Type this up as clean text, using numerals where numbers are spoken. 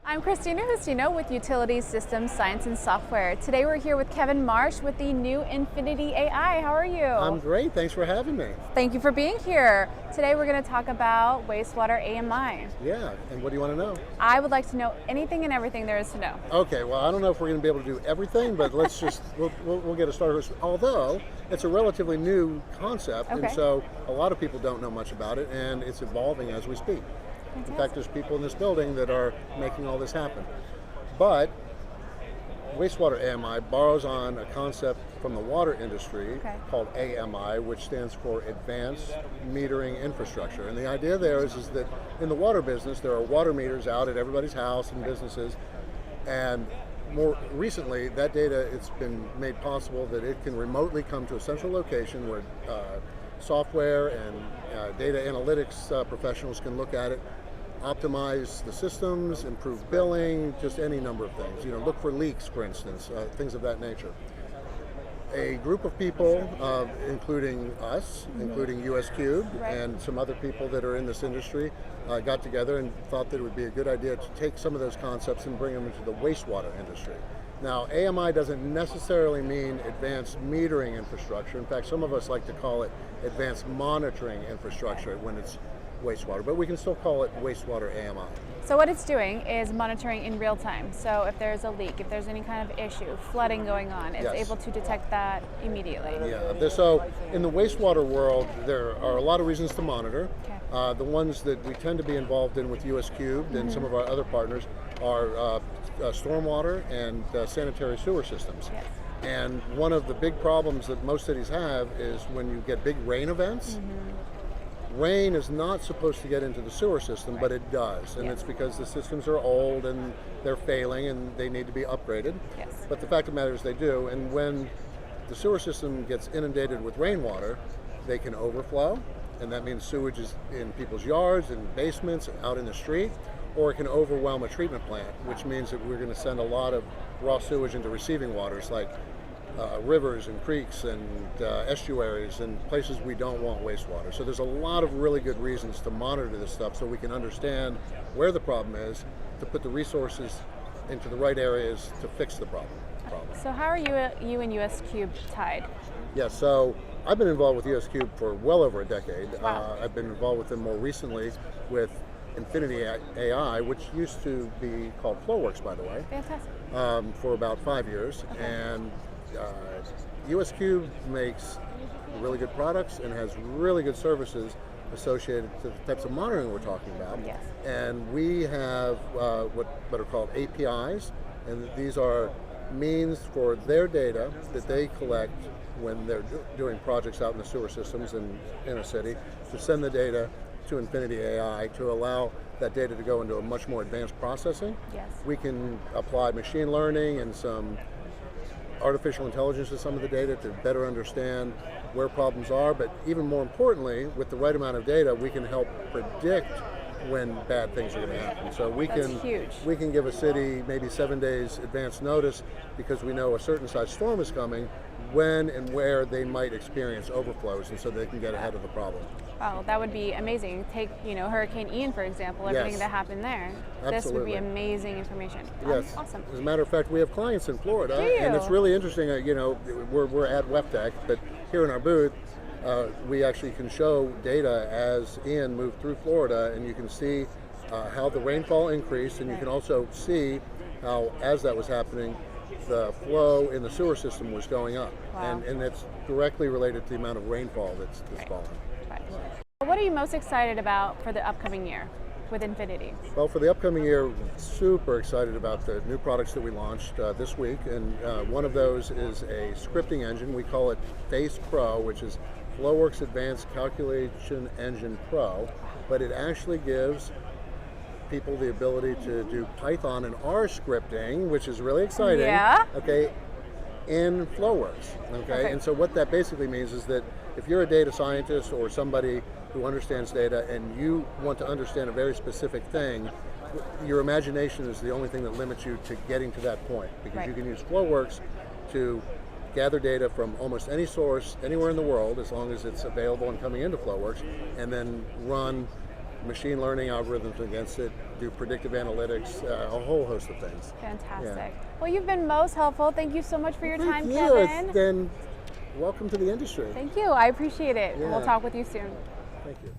I'm Christina Justino with Utilities Systems, Science and Software. Today we're here with Kevin Marsh with the new Infinitii AI. How are you? I'm great, thanks for having me. Thank you for being here. Today we're going to talk about Wastewater AMI. Yeah, and what do you want to know? I would like to know anything and everything there is to know. Okay, well I don't know if we're going to be able to do everything, but let's just, we'll get a start. Although, it's a relatively new concept, Okay. and so a lot of people don't know much about it, and it's evolving as we speak. Fantastic. In fact, there's people in this building that are making all this happen. But Wastewater AMI borrows on a concept from the water industry called AMI, which stands for Advanced Metering Infrastructure. And the idea there is that in the water business, there are water meters out at everybody's house and businesses. And more recently, that data, it's been made possible that it can remotely come to a central location where software and data analytics professionals can look at it, optimize the systems, improve billing, just any number of things. You know, look for leaks, for instance, things of that nature. A group of people, including us, including US Cube, and some other people that are in this industry, got together and thought that it would be a good idea to take some of those concepts and bring them into the wastewater industry. Now, AMI doesn't necessarily mean advanced metering infrastructure. In fact, some of us like to call it advanced monitoring infrastructure when it's wastewater, but we can still call it wastewater AMI. So what it's doing is monitoring in real time. So if there's a leak, if there's any kind of issue, flooding going on, it's able to detect that immediately. Yeah, so in the wastewater world, there are a lot of reasons to monitor. The ones that we tend to be involved in with US Cube and some of our other partners are stormwater and sanitary sewer systems. And one of the big problems that most cities have is when you get big rain events. Rain is not supposed to get into the sewer system, but it does, and it's because the systems are old and they're failing and they need to be upgraded. But the fact of the matter is they do, and when the sewer system gets inundated with rainwater, they can overflow, and that means sewage is in people's yards and basements, out in the street, or it can overwhelm a treatment plant, which means that we're going to send a lot of raw sewage into receiving waters like rivers and creeks and estuaries and places we don't want wastewater. So there's a lot of really good reasons to monitor this stuff so we can understand where the problem is, to put the resources into the right areas to fix the problem. So how are you and US Cube tied? Yeah, so I've been involved with US Cube for well over a decade. Wow. I've been involved with them more recently with Infinitii AI, which used to be called FlowWorks, by the way. Fantastic. For about 5 years. And US Cube makes really good products and has really good services associated to the types of monitoring we're talking about. And we have what are called APIs, and these are means for their data that they collect when they're doing projects out in the sewer systems in a city, to send the data to Infinitii AI to allow that data to go into a much more advanced processing. We can apply machine learning and some artificial intelligence to some of the data to better understand where problems are, but even more importantly, with the right amount of data, we can help predict when bad things are going to happen. So we can give a city maybe 7 days advance notice because we know a certain size storm is coming, when and where they might experience overflows, and so they can get ahead of the problem. Wow, that would be amazing. Take, Hurricane Ian, for example, everything that happened there. This would be amazing information. Awesome. As a matter of fact, we have clients in Florida, and it's really interesting. We're at WEFTEC, but here in our booth, we actually can show data as Ian moved through Florida, and you can see how the rainfall increased, and you can also see how, as that was happening, the flow in the sewer system was going up. And it's directly related to the amount of rainfall that's falling. What are you most excited about for the upcoming year with Infinitii? Well, for the upcoming year, super excited about the new products that we launched this week, and one of those is a scripting engine. We call it Face Pro, which is FlowWorks Advanced Calculation Engine Pro, but it actually gives people the ability to do Python and R scripting, which is really exciting. In FlowWorks. And so what that basically means is that if you're a data scientist or somebody who understands data and you want to understand a very specific thing, your imagination is the only thing that limits you to getting to that point, because you can use FlowWorks to gather data from almost any source anywhere in the world, as long as it's available and coming into FlowWorks, and then run machine learning algorithms against it, do predictive analytics, a whole host of things. Fantastic. Yeah. Well, you've been most helpful. Thank you so much for your time, Thank you. Kevin. Then welcome to the industry. Thank you. I appreciate it. Yeah. We'll talk with you soon. Thank you.